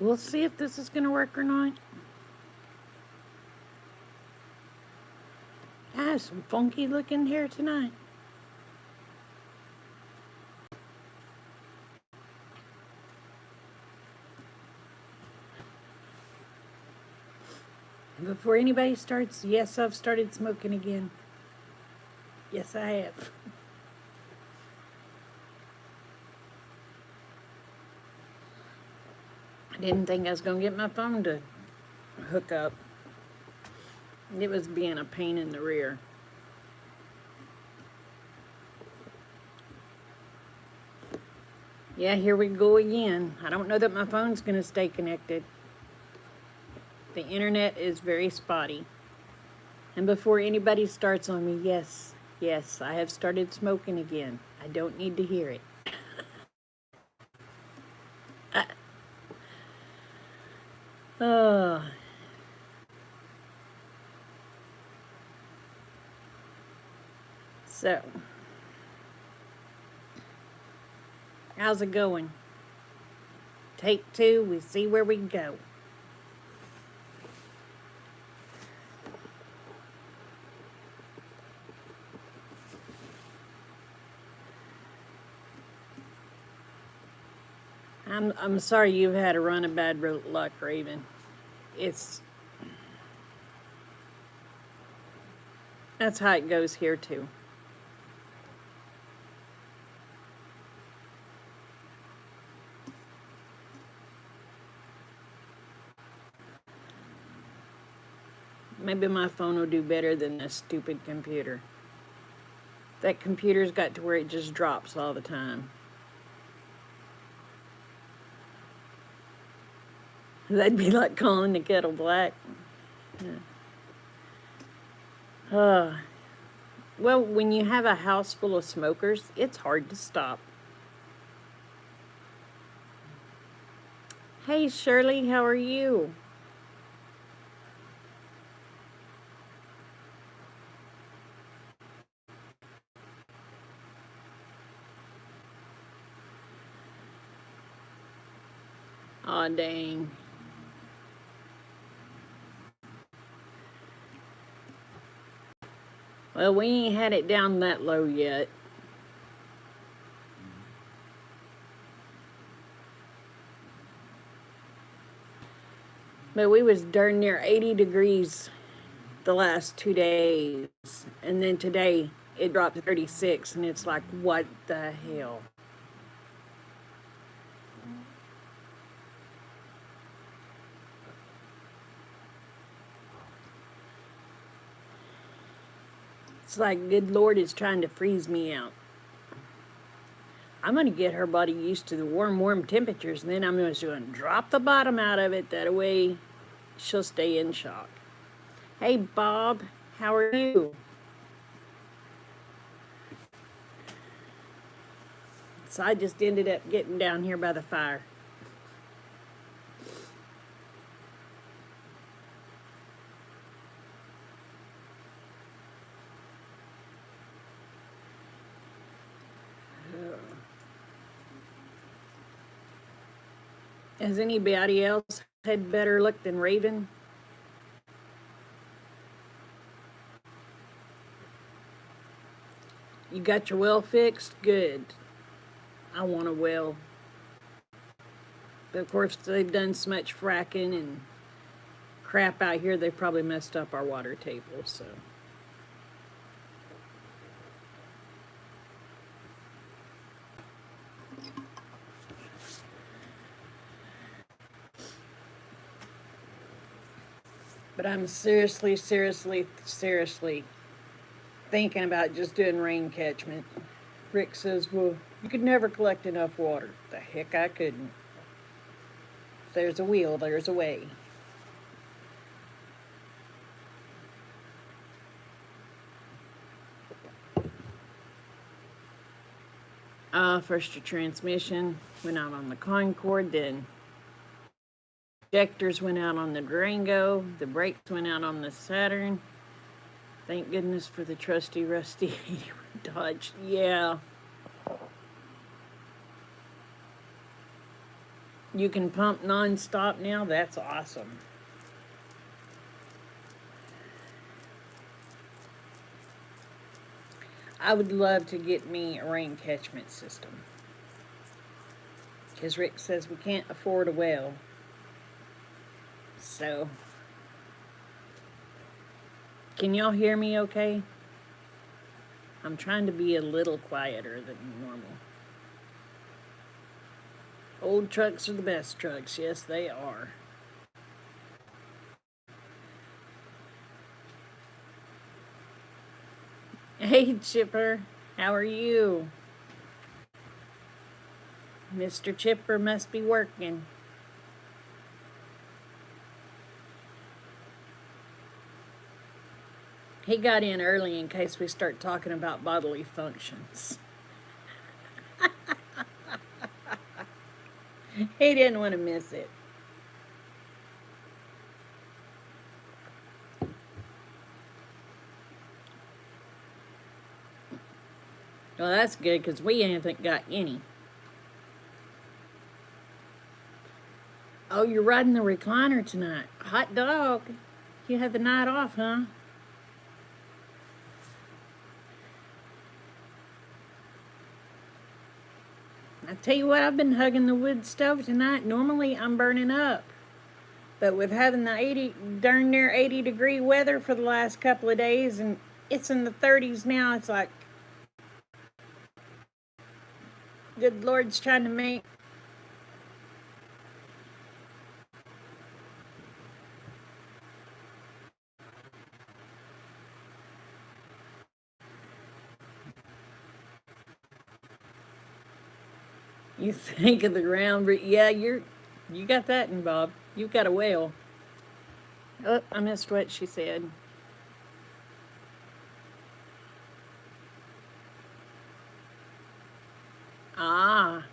We'll see if this is going to work or not. Ah, some funky looking hair tonight. Before anybody starts, yes, I've started smoking again. Yes, I have. I didn't think I was going to get my phone to hook up. It was being a pain in the rear. Yeah, here we go again. I don't know that my phone's going to stay connected. The internet is very spotty. And before anybody starts on me, yes, I have started smoking again. I don't need to hear it. Oh. So, how's it going? Take 2, we see where we go. I'm sorry you've had a run of bad luck, Raven. That's how it goes here too. Maybe my phone will do better than this stupid computer. That computer's got to where it just drops all the time. That'd be like calling the kettle black. Well, when you have a house full of smokers, it's hard to stop. Hey, Shirley, how are you? Aw, dang. Well, we ain't had it down that low yet. But we was darn near 80 degrees the last 2 days. And then today it dropped to 36, and it's like, what the hell? It's like, good Lord is trying to freeze me out. I'm going to get her body used to the warm temperatures, and then I'm just going to drop the bottom out of it. That way she'll stay in shock. Hey, Bob, how are you? So I just ended up getting down here by the fire. Has anybody else had better luck than Raven? You got your well fixed? Good. I want a well. But of course, they've done so much fracking and crap out here, they've probably messed up our water table, so. But I'm seriously thinking about just doing rain catchment. Rick says, well, you could never collect enough water. The heck I couldn't. If there's a will, there's a way. First your transmission went out on the Concord, then injectors went out on the Durango, the brakes went out on the Saturn. Thank goodness for the trusty, rusty Dodge. Yeah. You can pump non-stop now? That's awesome. I would love to get me a rain catchment system. Because Rick says we can't afford a well. So, can y'all hear me okay? I'm trying to be a little quieter than normal. Old trucks are the best trucks. Yes, they are. Hey, Chipper. How are you? Mr. Chipper must be working. He got in early in case we start talking about bodily functions. He didn't want to miss it. Well, that's good because we haven't got any. Oh, you're riding the recliner tonight. Hot dog. You had the night off, huh? I tell you what, I've been hugging the wood stove tonight. Normally I'm burning up. But with having the 80, darn near 80-degree weather for the last couple of days, and it's in the 30s now, it's like, good Lord's trying to make. You think of the ground, yeah, you got that in Bob. You've got a whale. Oh, I missed what she said. Ah.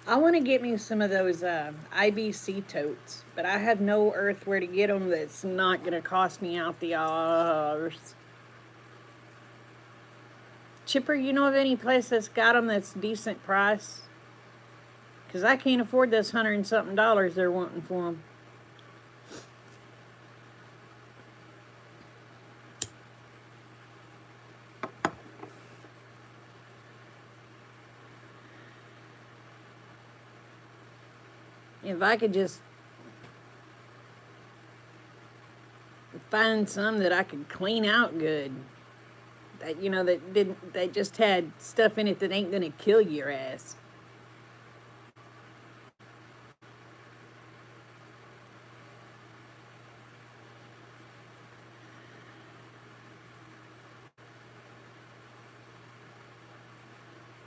I want to get me some of those IBC totes, but I have no earth where to get them that's not going to cost me out the arse. Chipper, you know of any place that's got them that's decent price? Because I can't afford this $100 and something they're wanting for them. If I could just find some that I could clean out good. That, you know, that just had stuff in it that ain't gonna kill your ass.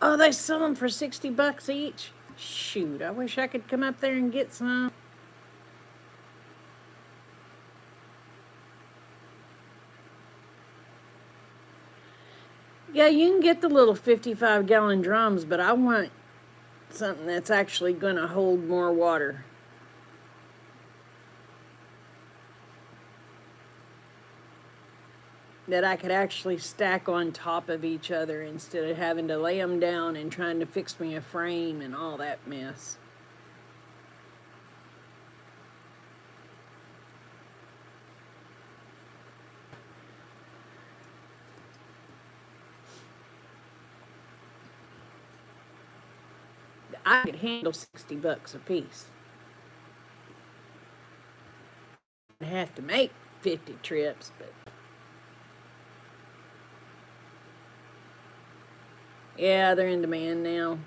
Oh, they sell them for $60 each? Shoot, I wish I could come up there and get some. Yeah, you can get the little 55-gallon drums, but I want something that's actually going to hold more water. That I could actually stack on top of each other instead of having to lay them down and trying to fix me a frame and all that mess. I could handle $60 a piece. I'd have to make 50 trips, but yeah, they're in demand now.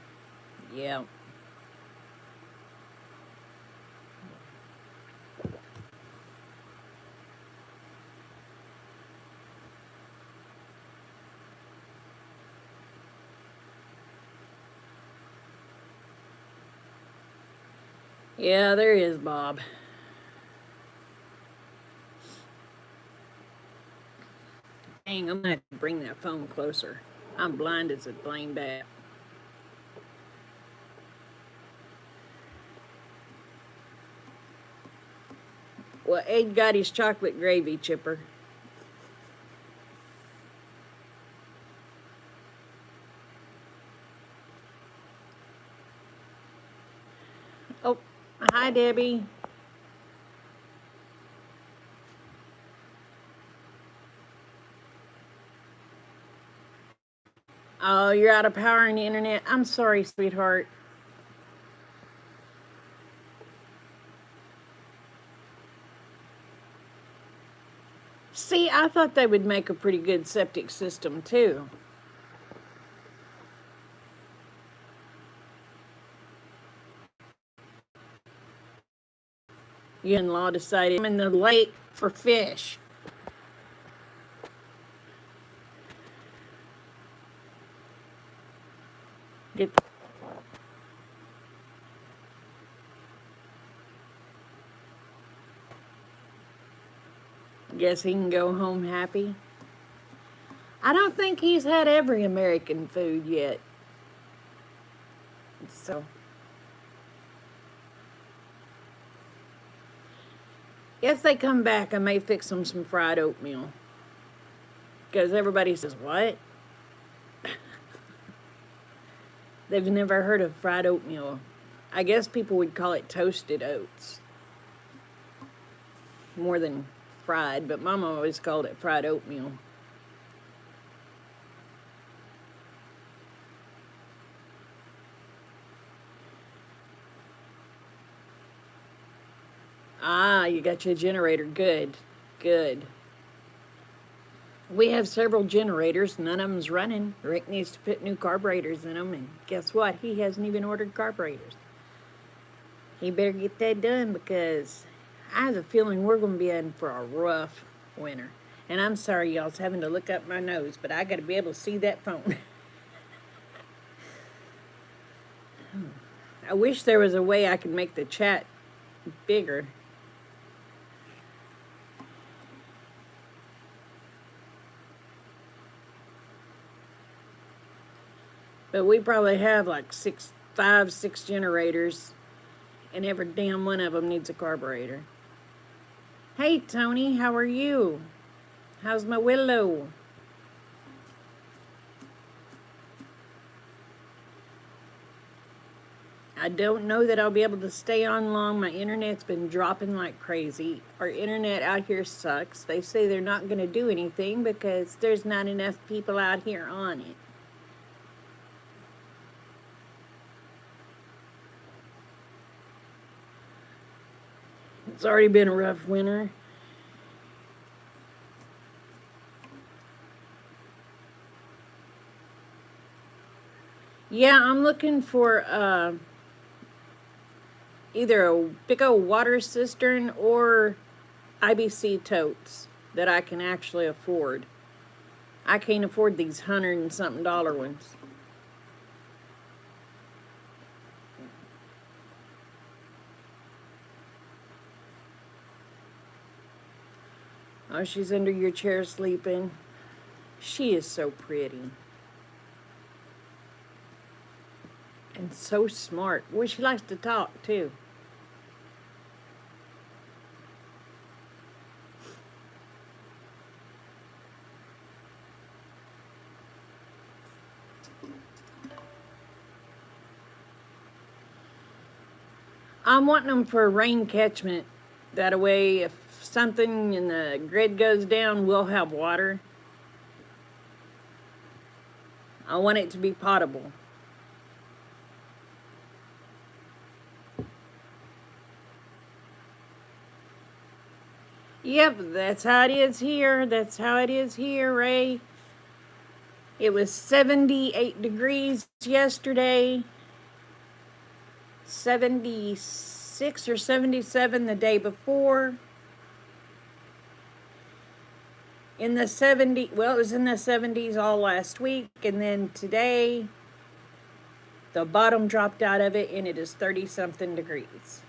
Yeah. Yeah, there is, Bob. Dang, I'm gonna have to bring that phone closer. I'm blind as a blame bat. Well, Ed got his chocolate gravy, Chipper. Oh, hi, Debbie. Oh, you're out of power on the internet. I'm sorry, sweetheart. See, I thought they would make a pretty good septic system, too. Your in-law decided I'm in the lake for fish. Get Guess he can go home happy. I don't think he's had every American food yet. So, if they come back, I may fix them some fried oatmeal. Because everybody says, what? They've never heard of fried oatmeal. I guess people would call it toasted oats more than fried, but Mama always called it fried oatmeal. Ah, you got your generator. Good, good. We have several generators. None of them's running. Rick needs to put new carburetors in them, and guess what? He hasn't even ordered carburetors. He better get that done because I have a feeling we're going to be in for a rough winter. And I'm sorry, y'all's having to look up my nose, but I got to be able to see that phone. I wish there was a way I could make the chat bigger. But we probably have like 6 generators, and every damn one of them needs a carburetor. Hey, Tony, how are you? How's my willow? I don't know that I'll be able to stay on long. My internet's been dropping like crazy. Our internet out here sucks. They say they're not going to do anything because there's not enough people out here on it. It's already been a rough winter. Yeah, I'm looking for either a big old water cistern or IBC totes that I can actually afford. I can't afford these $100-and-something ones. Oh, she's under your chair sleeping. She is so pretty. And so smart. Well, she likes to talk, too. I'm wanting them for rain catchment. That way, if something in the grid goes down, we'll have water. I want it to be potable. Yep, that's how it is here. That's how it is here, Ray. It was 78 degrees yesterday, 76 or 77 the day before. In the 70s, well, it was in the 70s all last week, and then today the bottom dropped out of it and it is 30 something degrees.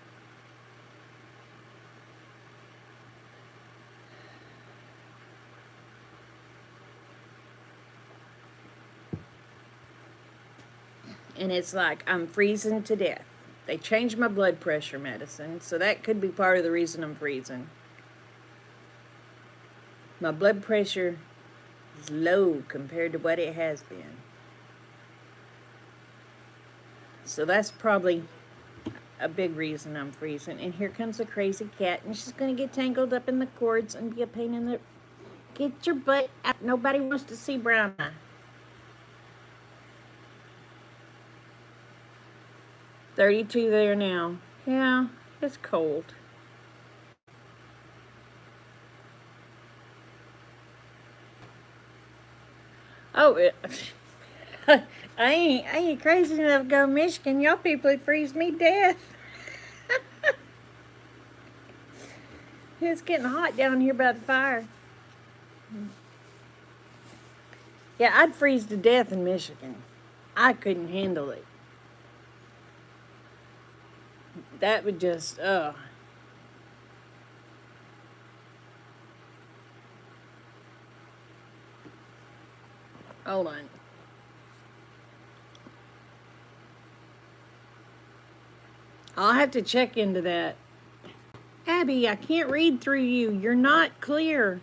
And it's like I'm freezing to death. They changed my blood pressure medicine, so that could be part of the reason I'm freezing. My blood pressure is low compared to what it has been. So that's probably a big reason I'm freezing. And here comes a crazy cat, and she's going to get tangled up in the cords and be a pain in the... Get your butt out. Nobody wants to see Brown Eye. 32 there now. Yeah, it's cold. Oh, I ain't crazy enough to go to Michigan. Y'all people would freeze me to death. It's getting hot down here by the fire. Yeah, I'd freeze to death in Michigan. I couldn't handle it. That would just, Hold on. I'll have to check into that. Abby, I can't read through you. You're not clear.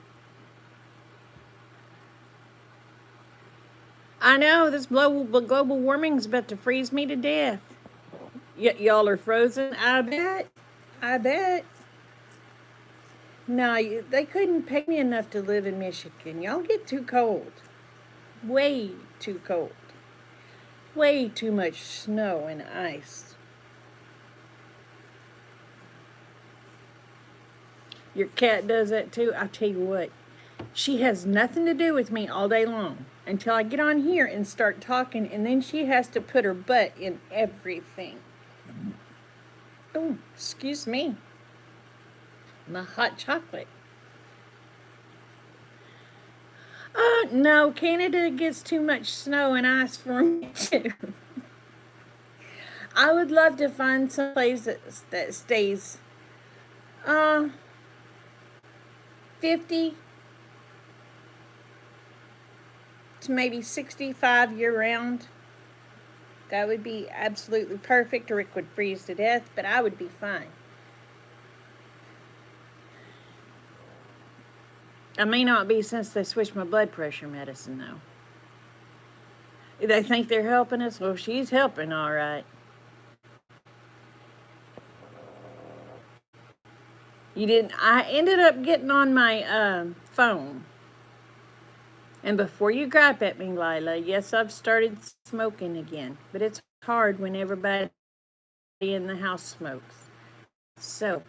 I know, this global warming's about to freeze me to death. Y'all are frozen? I bet. I bet. No, they couldn't pay me enough to live in Michigan. Y'all get too cold. Way too cold. Way too much snow and ice. Your cat does that too? I'll tell you what. She has nothing to do with me all day long until I get on here and start talking, and then she has to put her butt in everything. Oh, excuse me. My hot chocolate. No, Canada gets too much snow and ice for me too. I would love to find some place that stays 50 to maybe 65 year round. That would be absolutely perfect. Rick would freeze to death, but I would be fine. I may not be since they switched my blood pressure medicine, though. They think they're helping us? Well, she's helping, all right. You didn't... I ended up getting on my phone. And before you gripe at me, Lila, yes, I've started smoking again. But it's hard when everybody in the house smokes. So...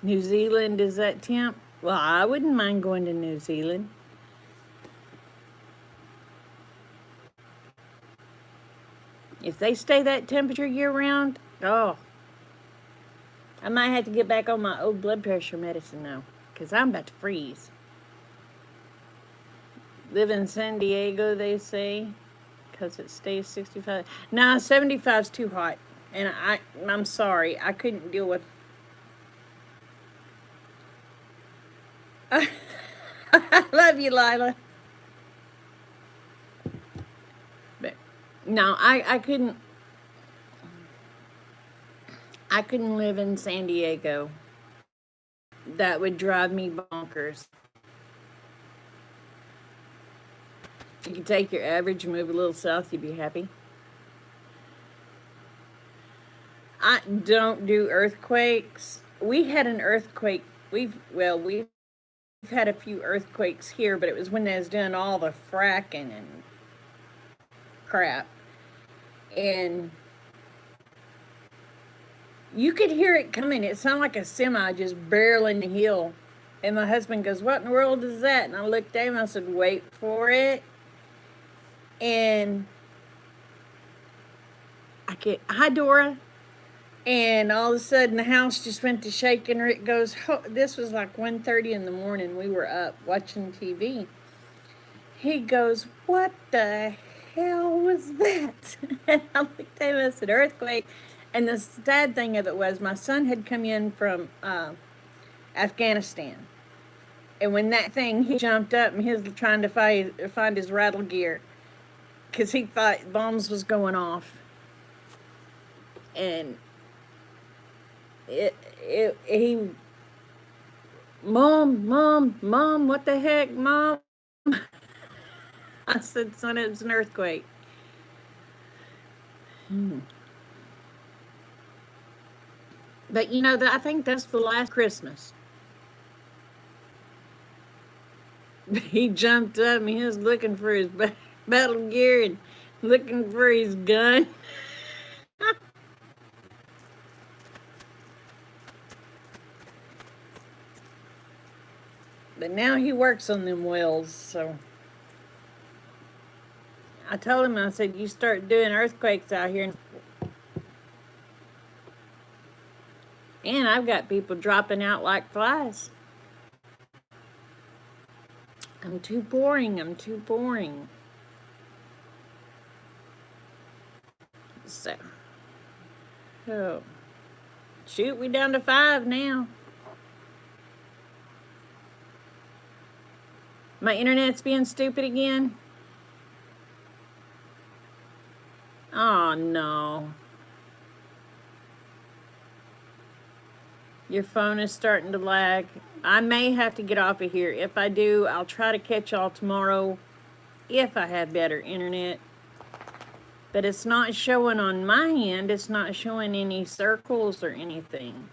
New Zealand, is that temp? Well, I wouldn't mind going to New Zealand. If they stay that temperature year-round, oh. I might have to get back on my old blood pressure medicine now, because I'm about to freeze. Live in San Diego, they say, because it stays 65. Nah, 75 is too hot. And I'm sorry, I couldn't deal with... I love you, Lila. But no, I couldn't live in San Diego. That would drive me bonkers. If you could take your average and move a little south, you'd be happy. I don't do earthquakes. We had an earthquake. We've had a few earthquakes here, but it was when they was doing all the fracking and crap. And you could hear it coming. It sounded like a semi just barreling the hill. And my husband goes, "What in the world is that?" And I looked at him and I said, "Wait for it." And hi, Dora. And all of a sudden, the house just went to shaking. Rick goes, this was like 1:30 in the morning. We were up watching TV. He goes, "What the hell was that?" And I looked at him and I said, "Earthquake." And the sad thing of it was my son had come in from Afghanistan. And when that thing, he jumped up and he was trying to find his rattle gear because he thought bombs was going off. And he, Mom, what the heck, Mom? I said, "Son, it was an earthquake." But I think that's the last Christmas. He jumped up and he was looking for his battle gear and looking for his gun. But now he works on them wells, so I told him, I said, you start doing earthquakes out here. And I've got people dropping out like flies. I'm too boring. I'm too boring. So, oh, shoot, we down to 5 now. My internet's being stupid again. Oh, no. Your phone is starting to lag. I may have to get off of here. If I do, I'll try to catch y'all tomorrow if I have better internet. But it's not showing on my end. It's not showing any circles or anything.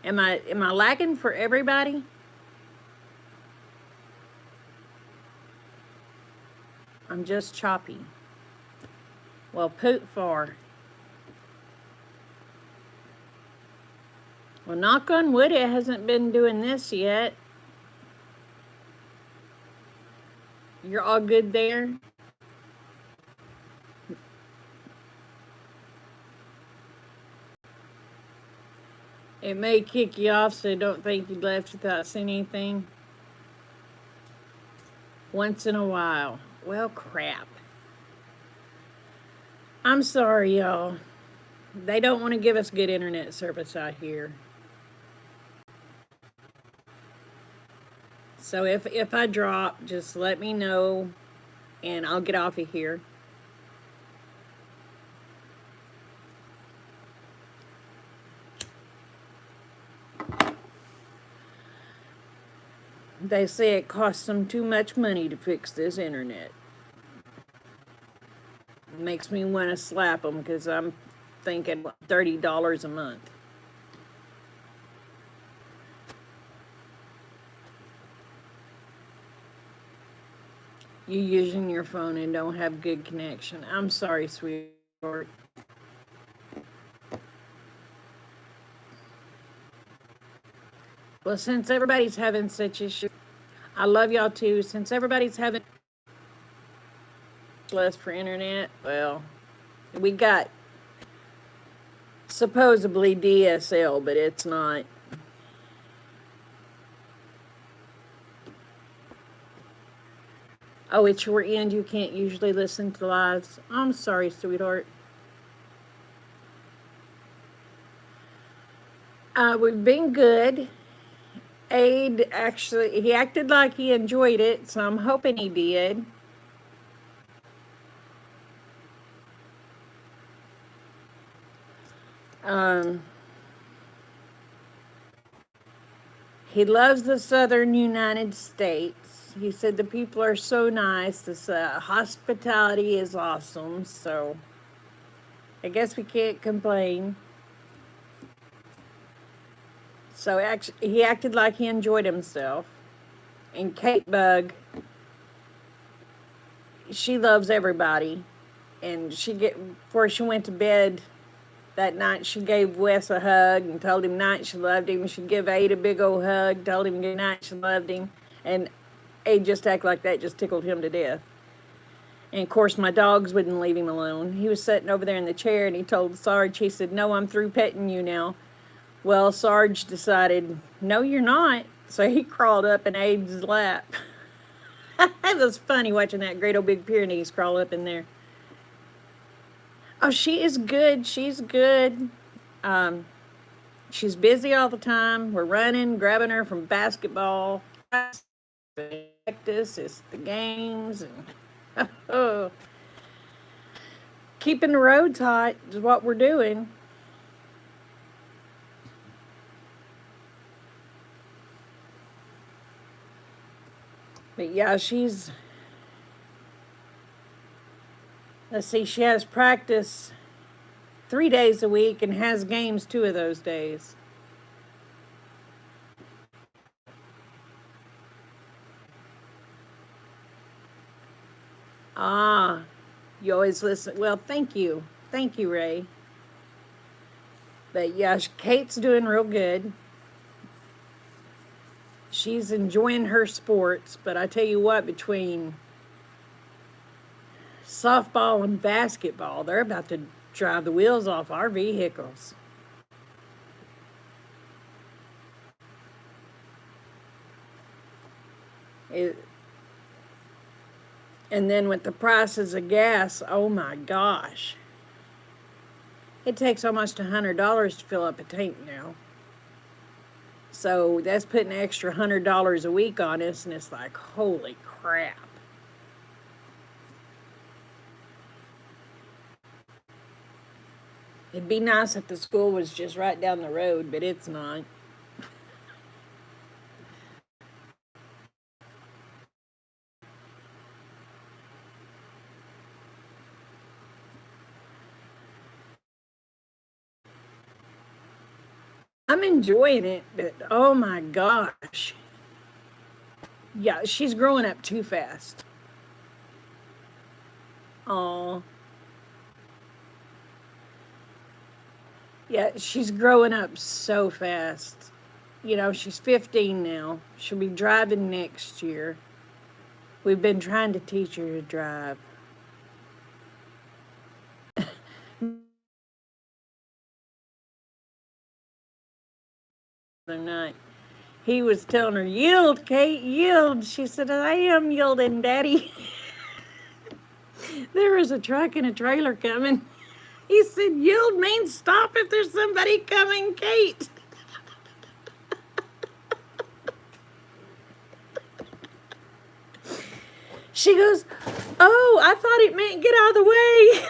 Am I lagging for everybody? I'm just choppy. Well, poot far. Well, knock on wood, it hasn't been doing this yet. You're all good there? It may kick you off, so don't think you left without seeing anything. Once in a while. Well, crap. I'm sorry, y'all. They don't want to give us good internet service out here. So if I drop, just let me know, and I'll get off of here. They say it costs them too much money to fix this internet. It makes me want to slap them because I'm thinking $30 a month. You using your phone and don't have good connection. I'm sorry, sweetheart. Well, since everybody's having such issues, I love y'all too. Since everybody's having less for internet, well, we got supposedly DSL, but it's not. Oh, it's your end. You can't usually listen to lives. I'm sorry, sweetheart. We've been good. Aid actually, he acted like he enjoyed it, so I'm hoping he did. He loves the southern United States. He said the people are so nice. This hospitality is awesome, so I guess we can't complain. So actually, he acted like he enjoyed himself. And Kate Bug, she loves everybody. And before she went to bed that night, she gave Wes a hug and told him night she loved him. She gave Aid a big old hug, told him good night she loved him. And Aid just acted like that, just tickled him to death. And of course, my dogs wouldn't leave him alone. He was sitting over there in the chair and he told Sarge, he said, "No, I'm through petting you now." Well, Sarge decided, "No, you're not." So he crawled up in Abe's lap. It was funny watching that great old big Pyrenees crawl up in there. Oh, she is good. She's good. She's busy all the time. We're running, grabbing her from basketball practice. It's the games. And oh, keeping the roads hot is what we're doing. But yeah, she's Let's see, she has practice 3 days a week and has games 2 of those days. Ah, you always listen. Well, thank you. Thank you, Ray. But yeah, Kate's doing real good. She's enjoying her sports, but I tell you what, between softball and basketball, they're about to drive the wheels off our vehicles. It, and then with the prices of gas, oh my gosh. It takes almost $100 to fill up a tank now. So that's putting an extra $100 a week on us, and it's like, holy crap. It'd be nice if the school was just right down the road, but it's not. I'm enjoying it, but oh my gosh. Yeah, she's growing up too fast. Oh, yeah, she's growing up so fast. You know, she's 15 now. She'll be driving next year. We've been trying to teach her to drive. The night he was telling her, "Yield, Kate, yield." She said, "I am yielding, Daddy." There was a truck and a trailer coming. He said, "Yield means stop if there's somebody coming, Kate." She goes, "Oh, I thought it meant get out of the way."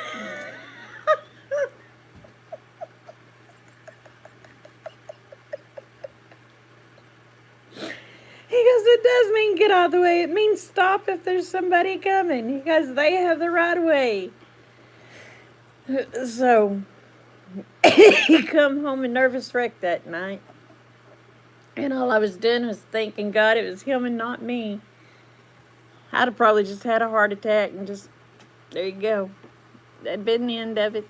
He goes, "It does mean get out of the way. It means stop if there's somebody coming because they have the right of way." So he come home a nervous wreck that night. And all I was doing was thanking God it was him and not me. I'd have probably just had a heart attack and just, there you go. That'd been the end of it.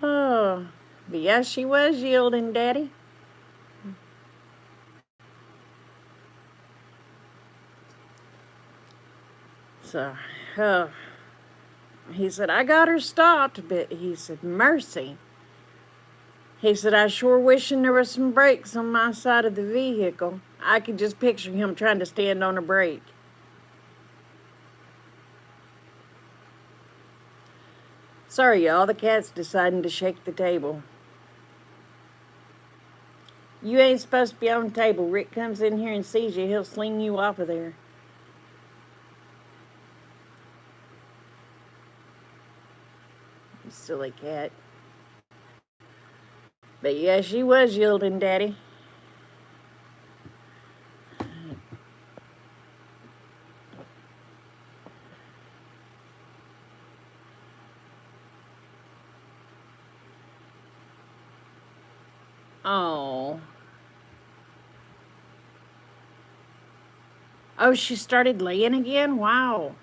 Oh, but yeah, she was yielding, Daddy. So, oh, he said, I got her stopped, but he said, mercy. He said, I sure wishing there was some brakes on my side of the vehicle. I could just picture him trying to stand on a brake. Sorry, y'all, the cat's deciding to shake the table. You ain't supposed to be on the table. Rick comes in here and sees you, he'll sling you off of there. You silly cat. But yeah, she was yielding, Daddy. Oh. Oh, she started laying again? Wow.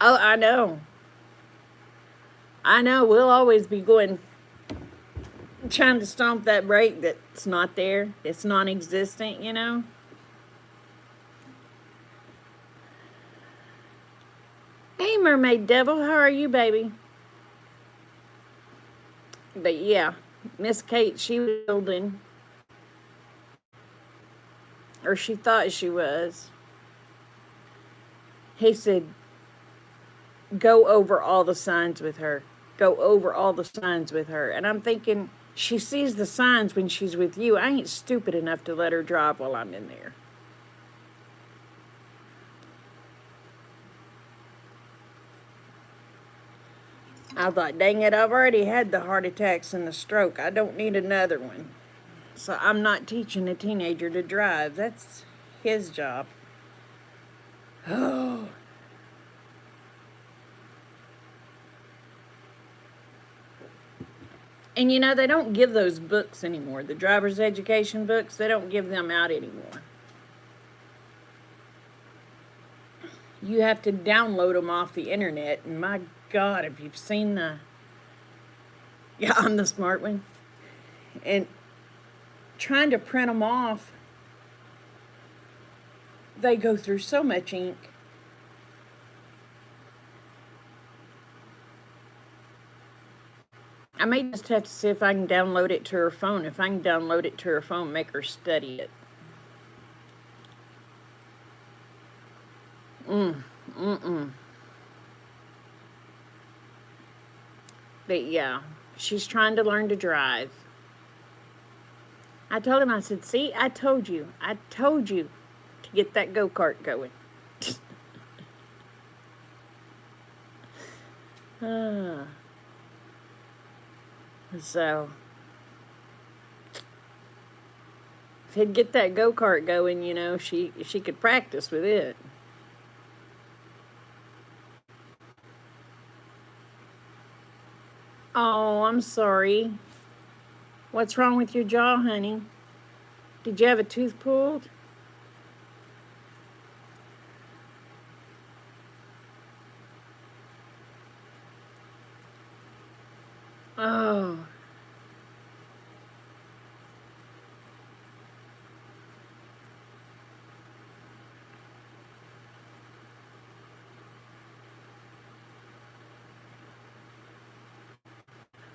Oh, I know. I know. We'll always be going, trying to stomp that brake that's not there. It's non existent, you know? Hey, Mermaid Devil. How are you, baby? But yeah, Miss Kate, she was yielding. Or she thought she was. He said, go over all the signs with her. Go over all the signs with her. And I'm thinking, she sees the signs when she's with you. I ain't stupid enough to let her drive while I'm in there. I thought, dang it, I've already had the heart attacks and the stroke. I don't need another one. So I'm not teaching a teenager to drive. That's his job. Oh. And you know, they don't give those books anymore. The driver's education books, they don't give them out anymore. You have to download them off the internet. And my God, if you've seen the, yeah, on the smart one, and trying to print them off, they go through so much ink. I may just have to see if I can download it to her phone. If I can download it to her phone, make her study it. Mm-mm. But yeah, she's trying to learn to drive. I told him, I said, see, I told you to get that go-kart going. So, if he'd get that go-kart going, you know, she could practice with it. Oh, I'm sorry. What's wrong with your jaw, honey? Did you have a tooth pulled? Oh.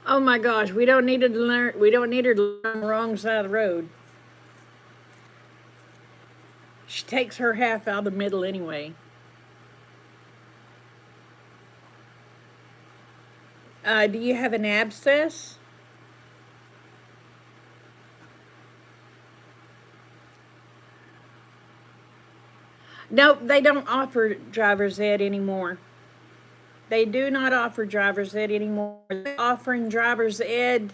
Oh my gosh, we don't need her to learn the wrong side of the road. She takes her half out of the middle anyway. Do you have an abscess? Nope, they don't offer driver's ed anymore. They do not offer driver's ed anymore. They're offering driver's ed.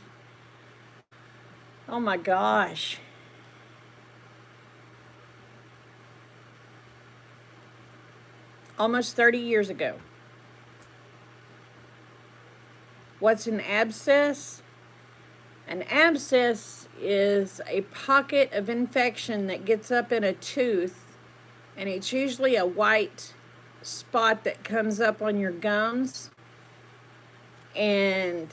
Oh my gosh. Almost 30 years ago. What's an abscess? An abscess is a pocket of infection that gets up in a tooth, and it's usually a white spot that comes up on your gums, and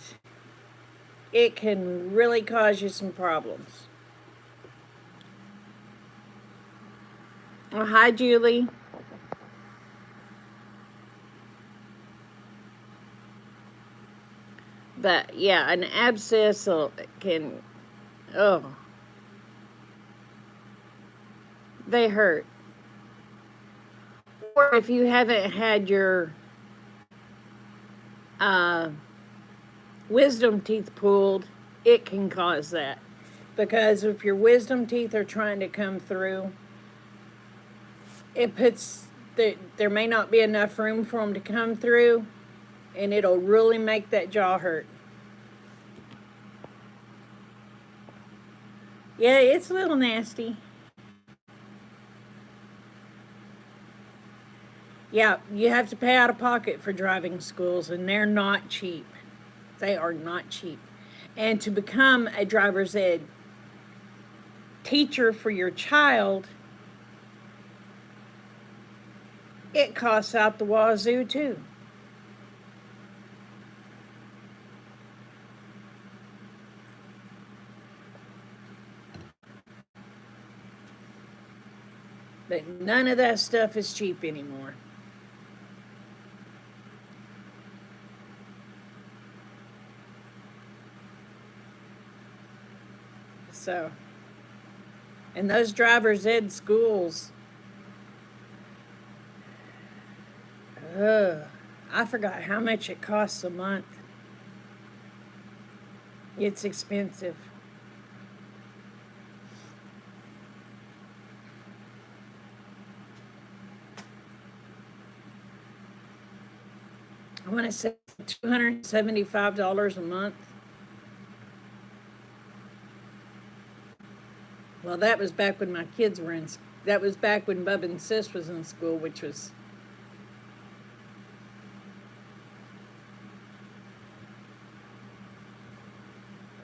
it can really cause you some problems. Oh, hi, Julie. But yeah, an abscess can, oh, they hurt. Or if you haven't had your wisdom teeth pulled, it can cause that. Because if your wisdom teeth are trying to come through, it puts, there may not be enough room for them to come through, and it'll really make that jaw hurt. Yeah, it's a little nasty. Yeah, you have to pay out of pocket for driving schools, and they're not cheap. They are not cheap. And to become a driver's ed teacher for your child, it costs out the wazoo too. But none of that stuff is cheap anymore. So, and those driver's ed schools, I forgot how much it costs a month. It's expensive. I want to say $275 a month. Well, that was back when my kids were in That was back when Bub and Sis was in school, which was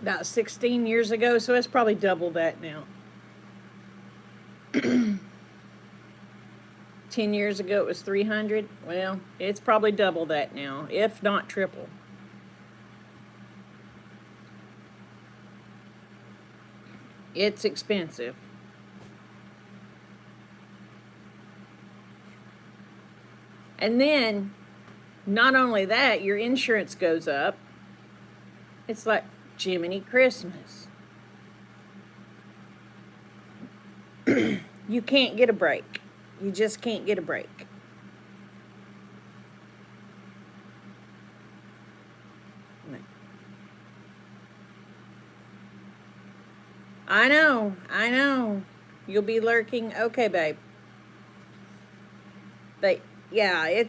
about 16 years ago, so it's probably double that now. 10 years ago it was 300. Well, it's probably double that now, if not triple. It's expensive. And then, not only that, your insurance goes up. It's like Jiminy Christmas. You can't get a break. You just can't get a break. I know. You'll be lurking. Okay, babe. But yeah,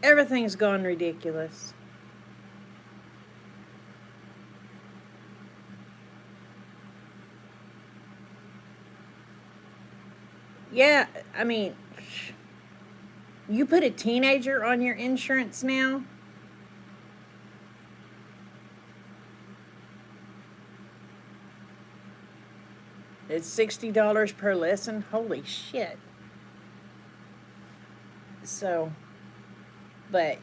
everything's gone ridiculous. Yeah, I mean, you put a teenager on your insurance now? It's $60 per lesson? Holy shit. So, but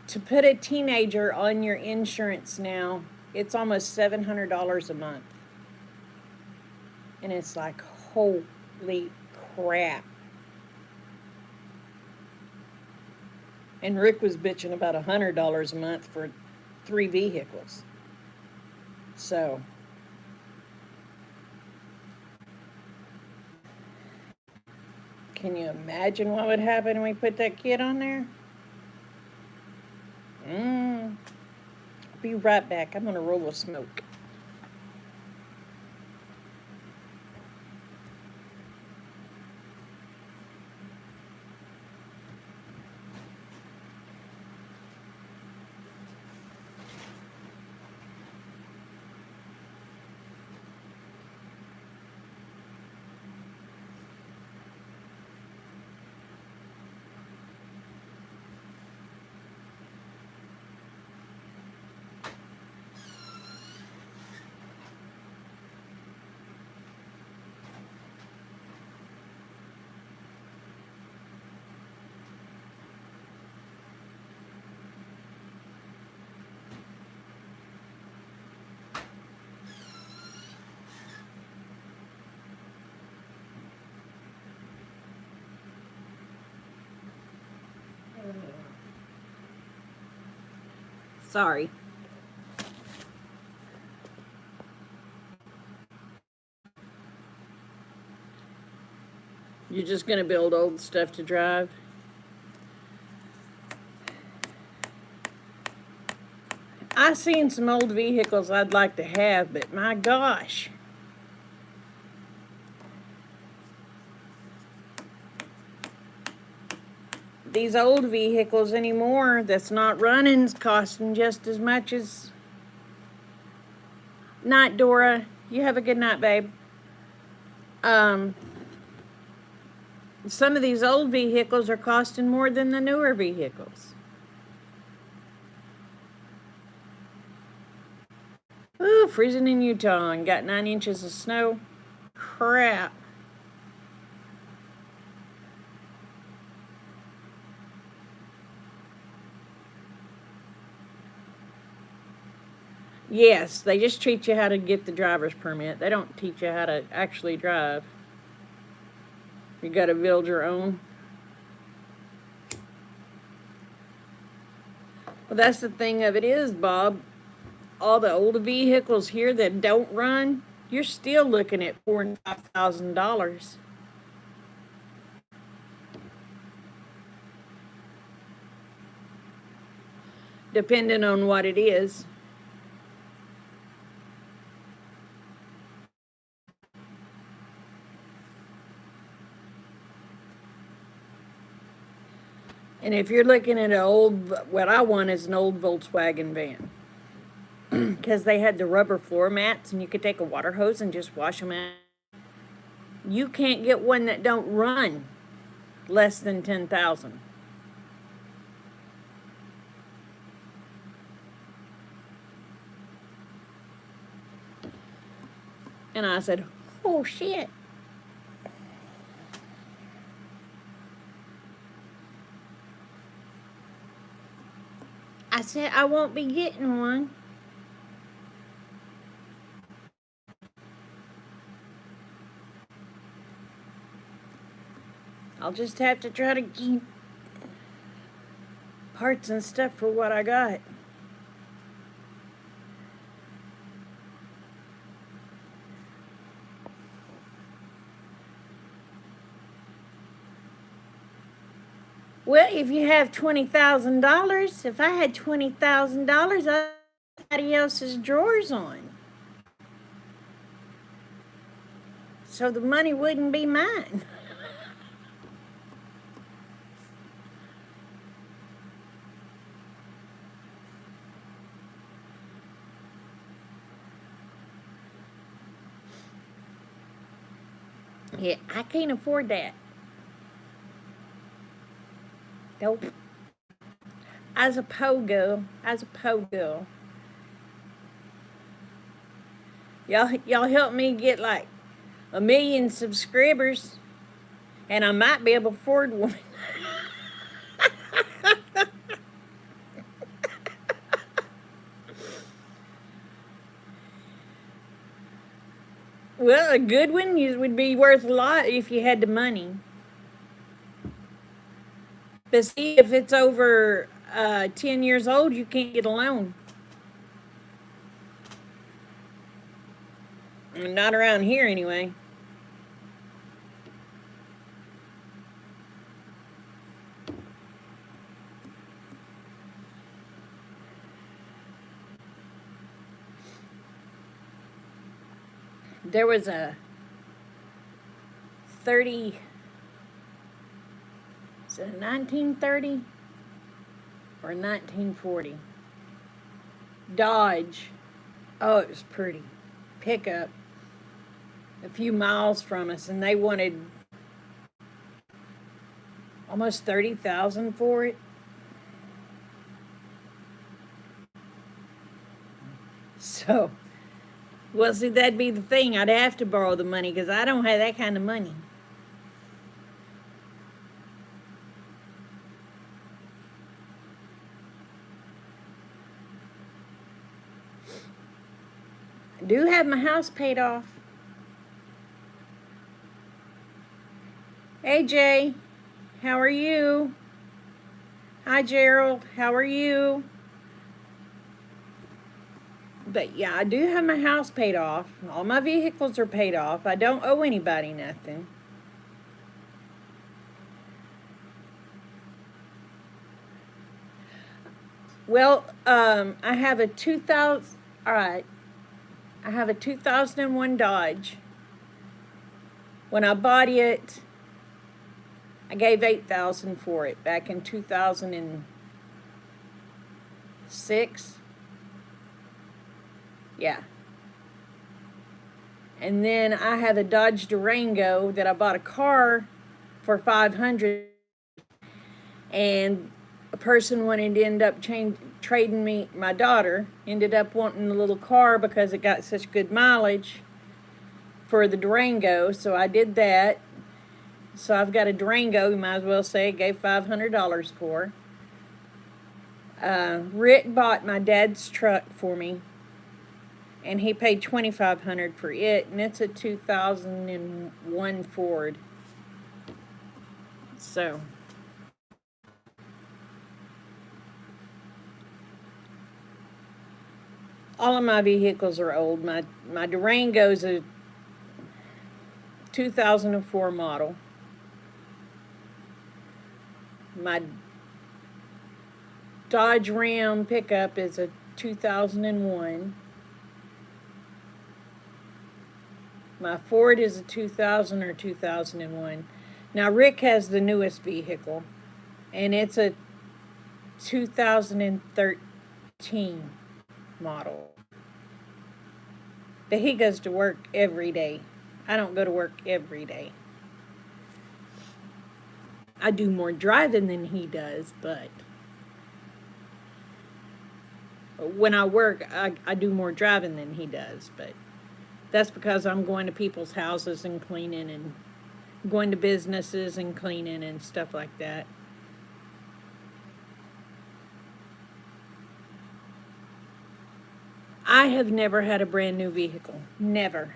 to put a teenager on your insurance now, it's almost $700 a month. And it's like, holy crap. And Rick was bitching about $100 a month for 3 vehicles. So, can you imagine what would happen when we put that kid on there? I'll be right back. I'm gonna roll a smoke. Sorry. You're just gonna build old stuff to drive? I've seen some old vehicles I'd like to have, but my gosh. These old vehicles anymore that's not running is costing just as much as... Night, Dora. You have a good night, babe. Some of these old vehicles are costing more than the newer vehicles. Ooh, freezing in Utah and got 9 inches of snow. Crap. Yes, they just teach you how to get the driver's permit. They don't teach you how to actually drive. You got to build your own. Well, that's the thing of it is, Bob. All the older vehicles here that don't run, you're still looking at $4,000 and $5,000. Depending on what it is. And if you're looking at what I want is an old Volkswagen van. because they had the rubber floor mats and you could take a water hose and just wash them out. You can't get one that don't run less than 10,000. And I said, oh shit. I said, I won't be getting one. I'll just have to try to keep parts and stuff for what I got. Well, if you have $20,000, if I had $20,000, I'd put somebody else's drawers on. So the money wouldn't be mine. Yeah, I can't afford that. Nope. As a pogo, y'all help me get like 1 million subscribers, and I might be able to afford one. Well, a good one would be worth a lot if you had the money. But see, if it's over 10 years old, you can't get a loan. Not around here, anyway. There was a 1930 or 1940 Dodge. Oh, it was pretty. Pickup a few miles from us, and they wanted almost 30,000 for it. So, well, see, that'd be the thing. I'd have to borrow the money because I don't have that kind of money. I do have my house paid off. Hey, Jay, how are you? Hi, Gerald, how are you? But yeah, I do have my house paid off. All my vehicles are paid off. I don't owe anybody nothing. Well, I have a 2000. All right, I have a 2001 Dodge. When I bought it, I gave $8,000 for it back in 2006. Yeah. And then I have a Dodge Durango that I bought a car for $500, and a person wanted to end up trading me. My daughter ended up wanting a little car because it got such good mileage for the Durango, so I did that. So I've got a Durango, you might as well say, I gave $500 for. Rick bought my dad's truck for me, and he paid $2,500 for it, and it's a 2001 Ford. So all of my vehicles are old. My Durango's a 2004 model. My Dodge Ram pickup is a 2001. My Ford is a 2000 or 2001. Now, Rick has the newest vehicle, and it's a 2013. model. But he goes to work every day. I don't go to work every day. I do more driving than he does, but when I work, I do more driving than he does. But that's because I'm going to people's houses and cleaning, and going to businesses and cleaning and stuff like that. I have never had a brand new vehicle. Never.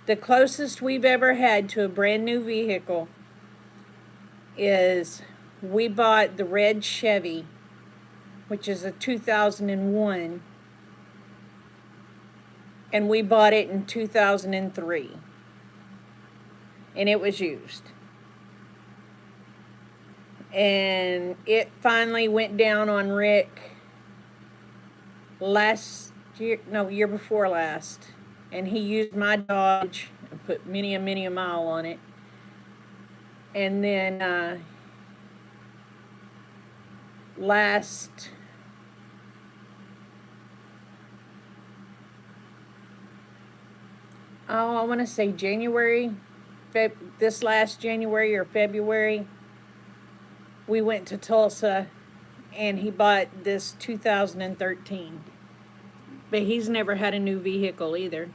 The closest we've ever had to a brand new vehicle is we bought the red Chevy, which is a 2001, and we bought it in 2003, and it was used. And it finally went down on Rick last year, no, year before last, and he used my Dodge and put many a mile on it. And then last I want to say January, this last January or February, we went to Tulsa, and he bought this 2013. But he's never had a new vehicle either.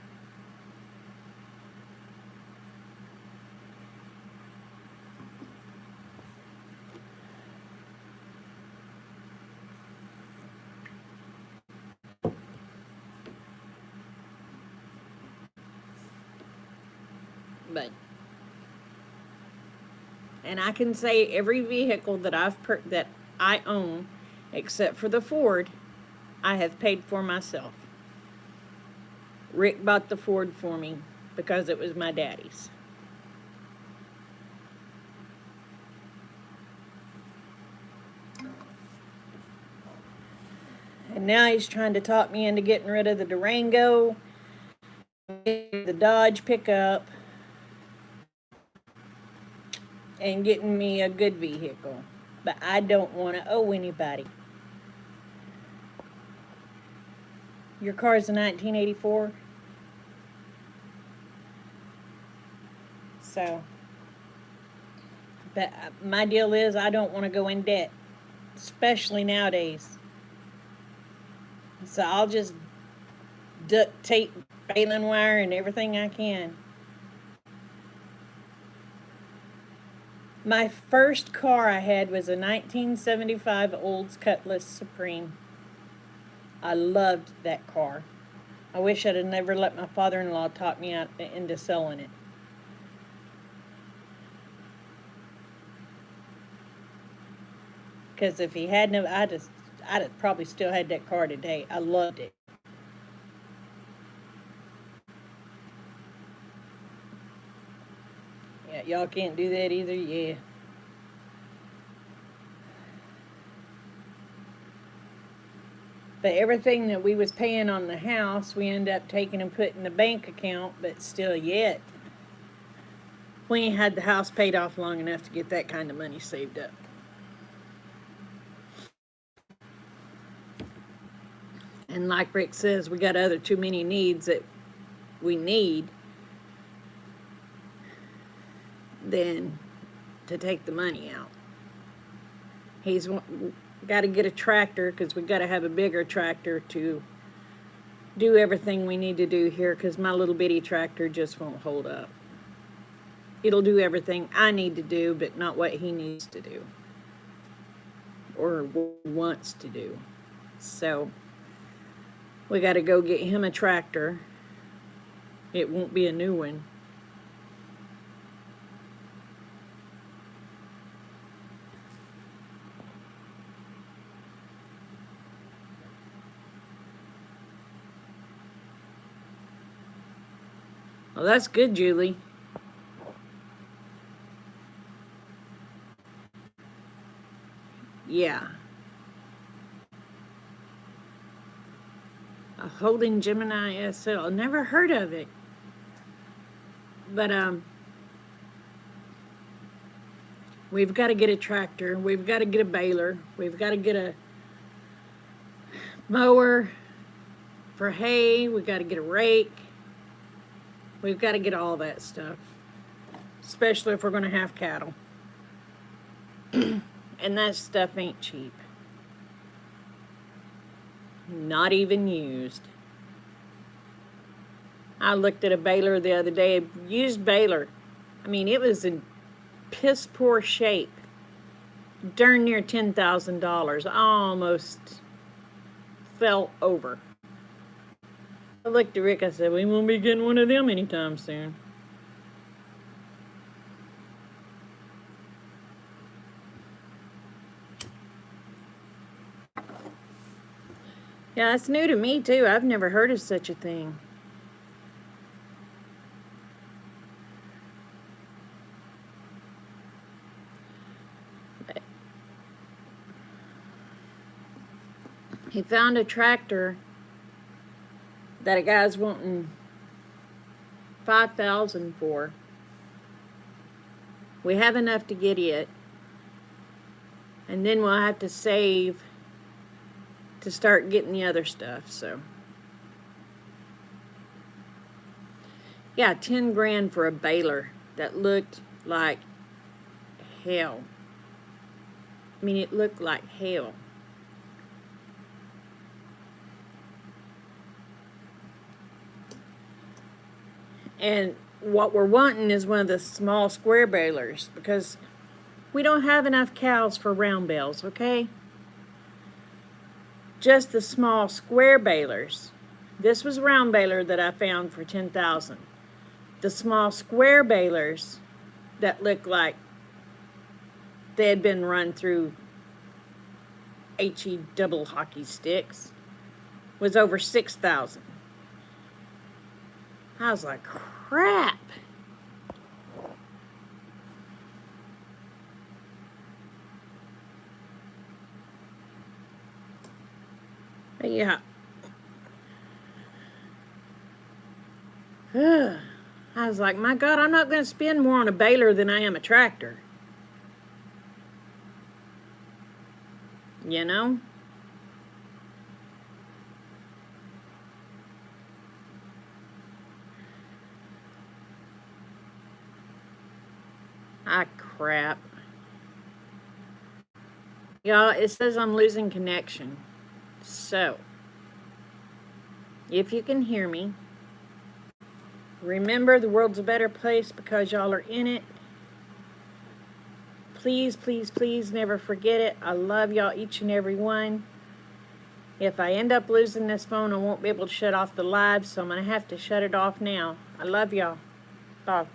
But and I can say every vehicle that that I own, except for the Ford, I have paid for myself. Rick bought the Ford for me because it was my daddy's. And now he's trying to talk me into getting rid of the Durango, the Dodge pickup, and getting me a good vehicle. But I don't want to owe anybody. Your car's a 1984. So, but my deal is I don't want to go in debt, especially nowadays. So I'll just duct tape, baling wire, and everything I can. My first car I had was a 1975 Olds Cutlass Supreme. I loved that car. I wish I'd have never let my father-in-law talk me out into selling it. Because if he hadn't, I'd have probably still had that car today. I loved it. Yeah, y'all can't do that either. Yeah. But everything that we was paying on the house, we ended up taking and putting in the bank account. But still, yet, we ain't had the house paid off long enough to get that kind of money saved up. And like Rick says, we got other too many needs that we need than to take the money out. He's got to get a tractor because we got to have a bigger tractor to do everything we need to do here, because my little bitty tractor just won't hold up. It'll do everything I need to do, but not what he needs to do or wants to do. So we got to go get him a tractor. It won't be a new one. Well, that's good, Julie. Yeah. A Holden Gemini SL. Never heard of it. But we've got to get a tractor. We've got to get a baler. We've got to get a mower for hay. We got to get a rake. We've got to get all that stuff, especially if we're going to have cattle. And that stuff ain't cheap. Not even used. I looked at a baler the other day, a used baler. I mean, it was in piss poor shape. Darn near $10,000. I almost fell over. I looked at Rick, I said, we won't be getting one of them anytime soon. Yeah, that's new to me too. I've never heard of such a thing. He found a tractor that a guy's wanting $5,000 for. We have enough to get it, and then we'll have to save to start getting the other stuff. So yeah, 10 grand for a baler that looked like hell. I mean, it looked like hell. And what we're wanting is one of the small square balers, because we don't have enough cows for round bales, okay? Just the small square balers. This was a round baler that I found for $10,000. The small square balers that looked like they had been run through HE double hockey sticks was over $6,000. I was like, crap. But yeah. I was like, my God, I'm not going to spend more on a baler than I am a tractor. You know? Ah, crap. Y'all, it says I'm losing connection. So, if you can hear me, remember the world's a better place because y'all are in it. Please, please, please never forget it. I love y'all, each and every one. If I end up losing this phone, I won't be able to shut off the live, so I'm going to have to shut it off now. I love y'all. Bye.